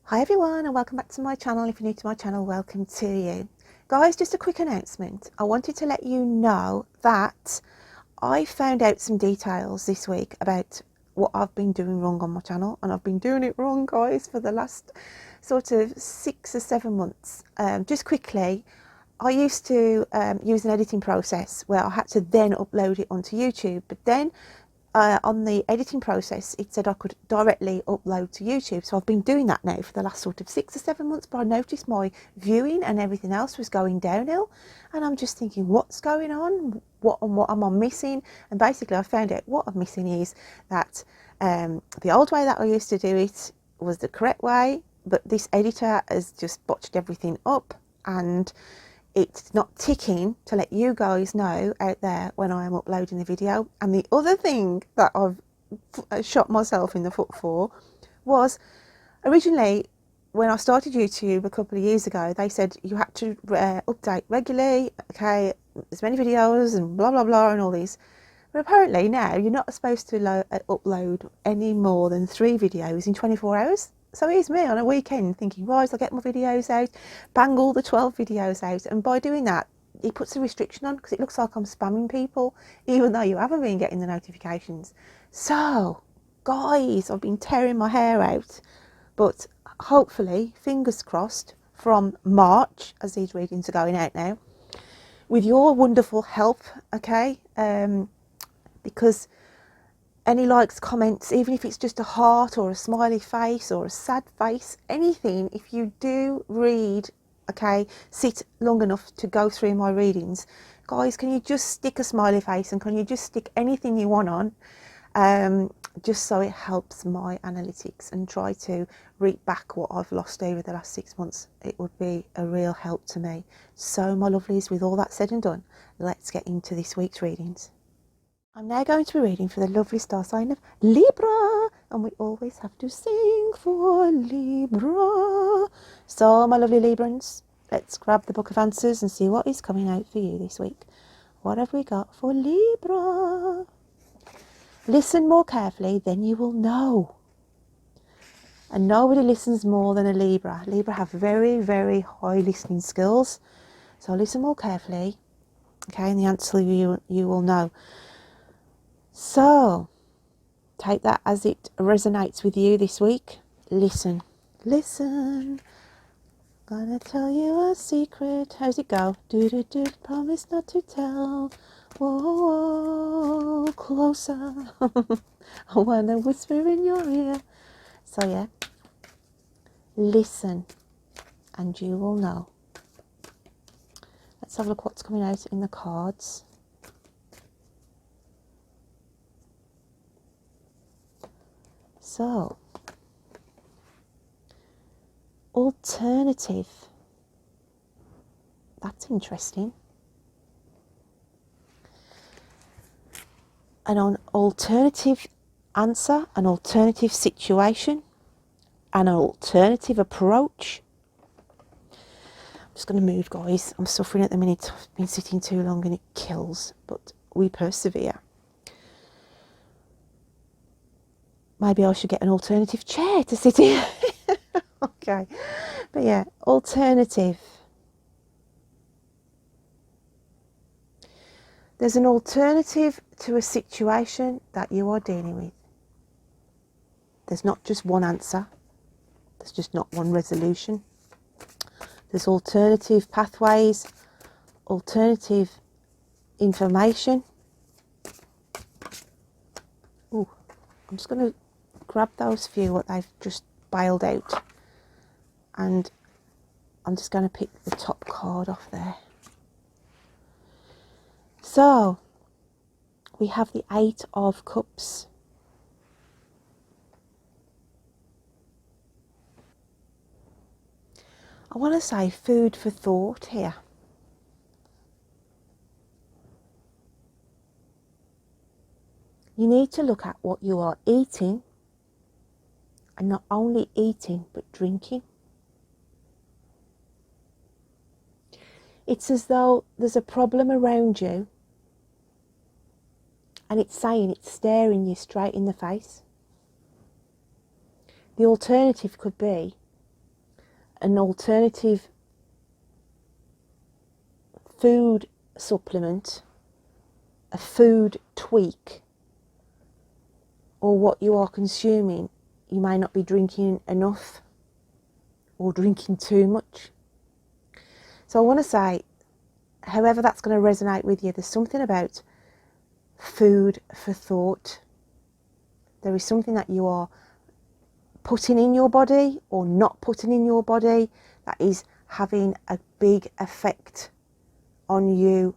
Hi everyone and welcome back to my channel. If you're new to my channel, welcome to you. Guys, just a quick announcement. I wanted to let you know that I found out some details this week about what I've been doing wrong on my channel, and I've been doing it wrong, guys, for the last sort of 6 or 7 months. Just quickly, I used to use an editing process where I had to then upload it onto YouTube, but then on the editing process it said I could directly upload to YouTube. So I've been doing that now for the last sort of 6 or 7 months, but I noticed my viewing and everything else was going downhill, and I'm just thinking, what's going on? What am I missing? And basically I found out what I'm missing is that the old way that I used to do it was the correct way, but this editor has just botched everything up, and it's not ticking to let you guys know out there when I am uploading the video. And the other thing that I've shot myself in the foot for was, originally when I started YouTube a couple of years ago, they said you had to update regularly, okay, as many videos and blah blah blah and all these. But apparently now you're not supposed to upload any more than 3 videos in 24 hours. So here's me on a weekend thinking, right, I'll get my videos out, bang all the 12 videos out. And by doing that, he puts a restriction on because it looks like I'm spamming people, even though you haven't been getting the notifications. So, guys, I've been tearing my hair out. But hopefully, fingers crossed, from March, as these readings are going out now, with your wonderful help, okay, because any likes, comments, even if it's just a heart or a smiley face or a sad face, anything, if you do read, okay, sit long enough to go through my readings, guys, can you just stick a smiley face and can you just stick anything you want on, just so it helps my analytics and try to reap back what I've lost over the last 6 months. It would be a real help to me. So my lovelies, with all that said and done, let's get into this week's readings. I'm now going to be reading for the lovely star sign of Libra, and we always have to sing for Libra. So my lovely Librans, let's grab the book of answers and see what is coming out for you this week. What have we got for Libra? Listen more carefully, then you will know. And nobody listens more than a Libra. Libra have very, very high listening skills. So listen more carefully, okay, and the answer you will know. So, take that as it resonates with you this week. Listen, listen. Gonna tell you a secret. How's it go? Do, promise not to tell. Whoa, closer. I wanna whisper in your ear. So yeah, listen and you will know. Let's have a look what's coming out in the cards. So, alternative. That's interesting. An alternative answer, an alternative situation, and an alternative approach. I'm just going to move, guys. I'm suffering at the minute. I've been sitting too long and it kills, but we persevere. Maybe I should get an alternative chair to sit in. Okay. But yeah, alternative. There's an alternative to a situation that you are dealing with. There's not just one answer. There's just not one resolution. There's alternative pathways, alternative information. Ooh, I'm just going to grab those few what they've just bailed out, and I'm just going to pick the top card off there. So we have the 8 of Cups. I want to say food for thought here. You need to look at what you are eating, and not only eating but drinking. It's as though there's a problem around you and it's saying, it's staring you straight in the face. The alternative could be an alternative food supplement, a food tweak, or what you are consuming, you may not be drinking enough or drinking too much. So I want to say, however that's going to resonate with you, there's something about food for thought. There is something that you are putting in your body or not putting in your body that is having a big effect on you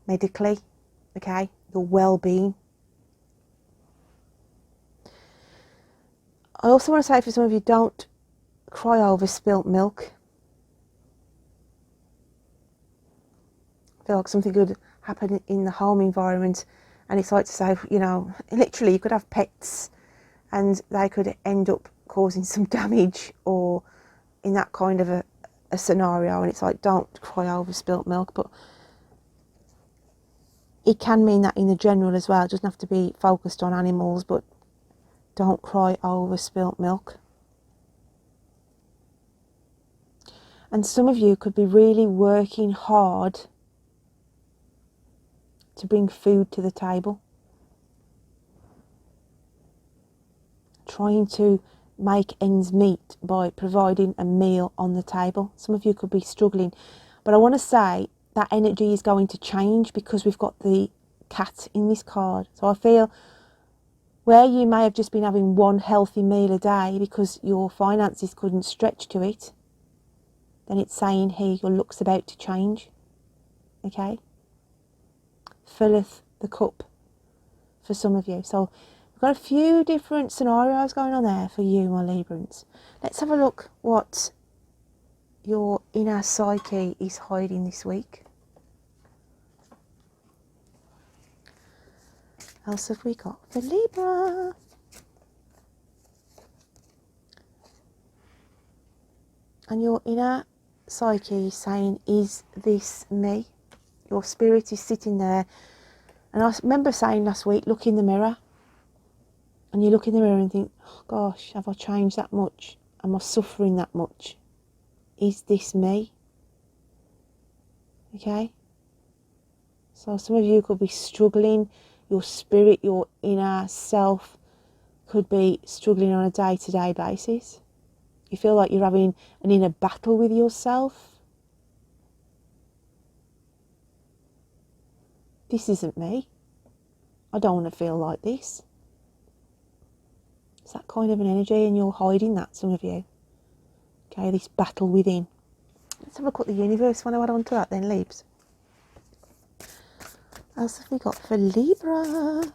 medically, okay, your well-being. I also want to say, for some of you, don't cry over spilt milk. I feel like something could happen in the home environment, and it's like to say, you know, literally you could have pets and they could end up causing some damage, or in that kind of a scenario, and it's like, don't cry over spilt milk. But it can mean that in the general as well. It doesn't have to be focused on animals, but don't cry over spilt milk. And some of you could be really working hard to bring food to the table, trying to make ends meet by providing a meal on the table. Some of you could be struggling, but I want to say that energy is going to change because we've got the cat in this card. So I feel where you may have just been having one healthy meal a day because your finances couldn't stretch to it, then it's saying here your luck's about to change, okay? Filleth the cup for some of you. So we've got a few different scenarios going on there for you, my Librans. Let's have a look what your inner psyche is hiding this week. What else have we got for Libra? And your inner psyche is saying, is this me? Your spirit is sitting there. And I remember saying last week, look in the mirror. And you look in the mirror and think, oh gosh, have I changed that much? Am I suffering that much? Is this me? Okay? So some of you could be struggling. Your spirit, your inner self could be struggling on a day-to-day basis. You feel like you're having an inner battle with yourself. This isn't me. I don't want to feel like this. It's that kind of an energy, and you're hiding that, some of you. Okay, this battle within. Let's have a look at the universe when I add on to that then, Libs. What else have we got for Libra?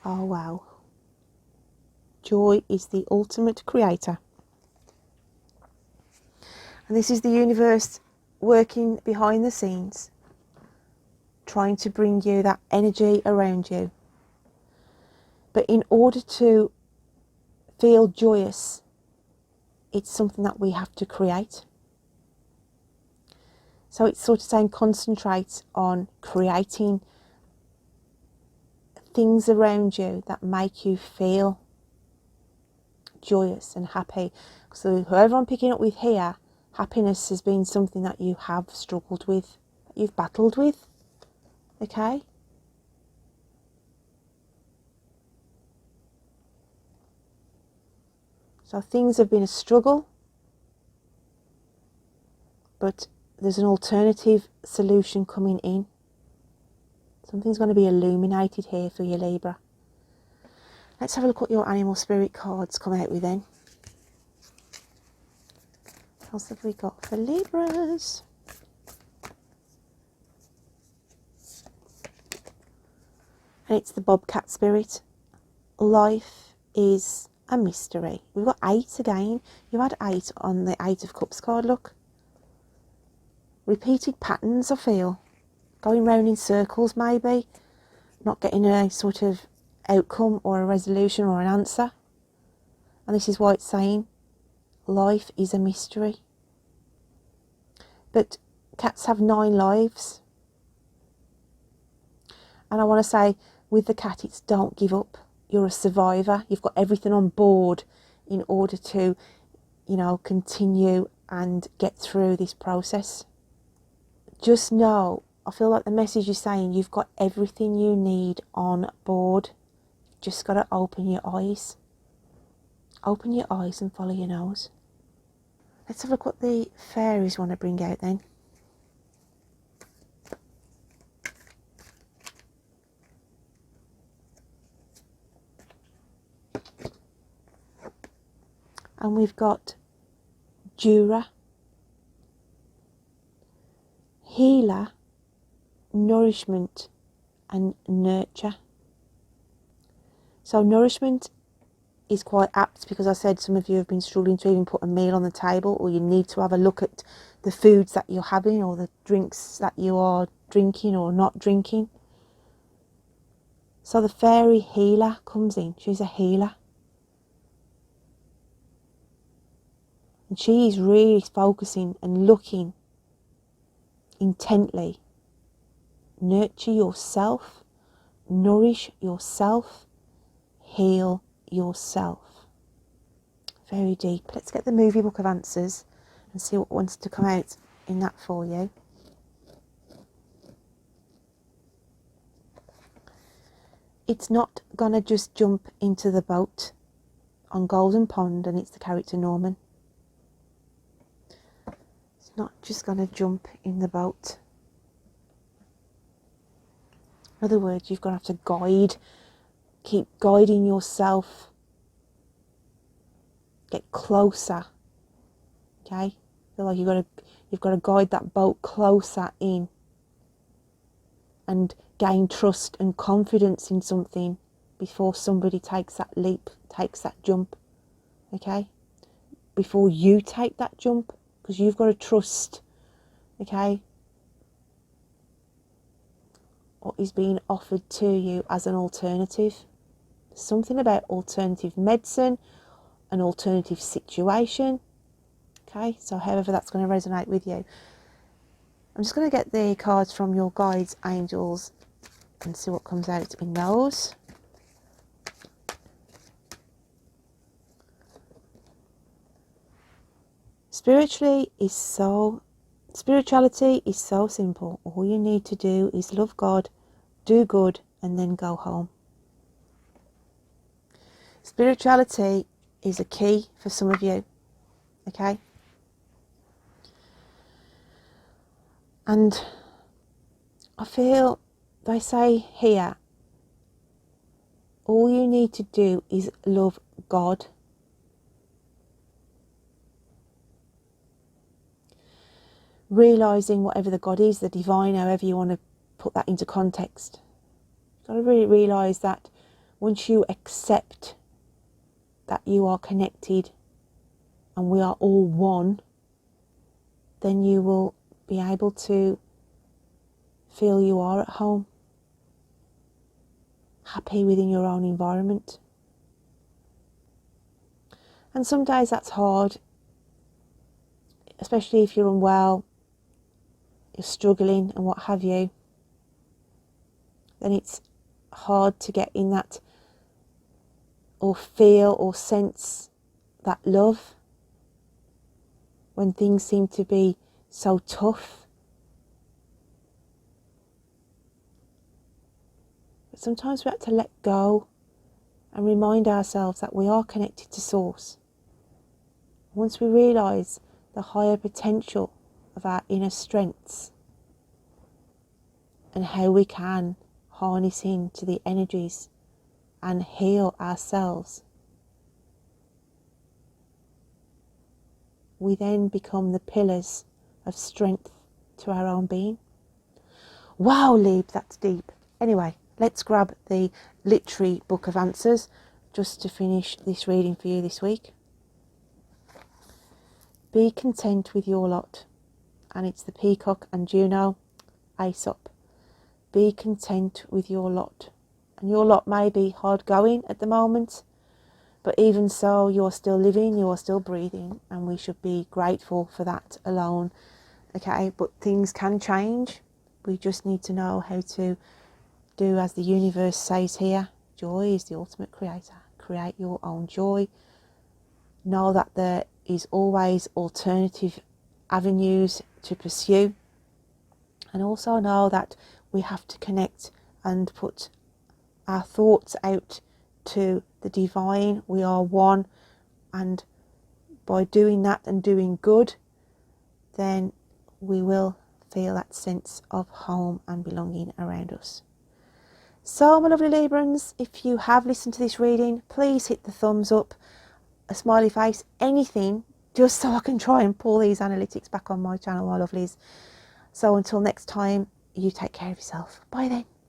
Oh wow. Joy is the ultimate creator. And this is the universe working behind the scenes, trying to bring you that energy around you. But in order to feel joyous, it's something that we have to create. So it's sort of saying concentrate on creating things around you that make you feel joyous and happy. So whoever I'm picking up with here, happiness has been something that you have struggled with, that you've battled with, okay? So things have been a struggle, but there's an alternative solution coming in. Something's going to be illuminated here for you, Libra. Let's have a look at your animal spirit cards come out with then. What else have we got for Libras? And it's the Bobcat spirit. Life is a mystery. We've got 8 again. You've had 8 on the 8 of Cups card, look. Repeated patterns, I feel. Going round in circles, maybe. Not getting a sort of outcome or a resolution or an answer. And this is why it's saying life is a mystery. But cats have 9 lives. And I want to say with the cat, it's don't give up. You're a survivor. You've got everything on board in order to, you know, continue and get through this process. Just know, I feel like the message is saying you've got everything you need on board. Just got to open your eyes. Open your eyes and follow your nose. Let's have a look what the fairies want to bring out then. And we've got Jura, Healer, Nourishment and Nurture. So nourishment is quite apt because I said some of you have been struggling to even put a meal on the table, or you need to have a look at the foods that you're having or the drinks that you are drinking or not drinking. So the fairy healer comes in. She's a healer. And she is really focusing and looking intently. Nurture yourself, nourish yourself, heal yourself. Very deep. Let's get the movie book of answers and see what wants to come out in that for you. It's not gonna just jump into the boat on Golden Pond, and it's the character Norman. It's not just gonna jump in the boat. In other words, you've got to have to guide, keep guiding yourself, get closer. Okay, feel like you've got to guide that boat closer in, and gain trust and confidence in something before somebody takes that leap, takes that jump. Okay, before you take that jump, because you've got to trust. Okay, what is being offered to you as an alternative. Something about alternative medicine, an alternative situation. Okay, so however that's going to resonate with you. I'm just going to get the cards from your guides, angels, and see what comes out in those. Spirituality is so simple. All you need to do is love God, do good, and then go home. Spirituality is a key for some of you, okay? And I feel they say here, all you need to do is love God. Realising whatever the God is, the divine, however you want to put that into context. You've got to really realise that once you accept that you are connected and we are all one, then you will be able to feel you are at home, happy within your own environment. And some days that's hard, especially if you're unwell, you're struggling and what have you. Then it's hard to get in that, or feel or sense that love when things seem to be so tough. But sometimes we have to let go and remind ourselves that we are connected to Source. Once we realise the higher potential of our inner strengths and how we can harness into the energies and heal ourselves, we then become the pillars of strength to our own being. Wow, Lib, that's deep. Anyway, let's grab the literary book of answers just to finish this reading for you this week. Be content with your lot. And it's the Peacock and Juno, Aesop. Be content with your lot. And your lot may be hard going at the moment, but even so, you're still living, you're still breathing, and we should be grateful for that alone. Okay, but things can change. We just need to know how to do as the universe says here. Joy is the ultimate creator. Create your own joy. Know that there is always alternative avenues to pursue. And also know that we have to connect and put our thoughts out to the divine. We are one, and by doing that and doing good, then we will feel that sense of home and belonging around us. So my lovely Librans, if you have listened to this reading, please hit the thumbs up, a smiley face, anything, just so I can try and pull these analytics back on my channel, my lovelies. So until next time, you take care of yourself. Bye then.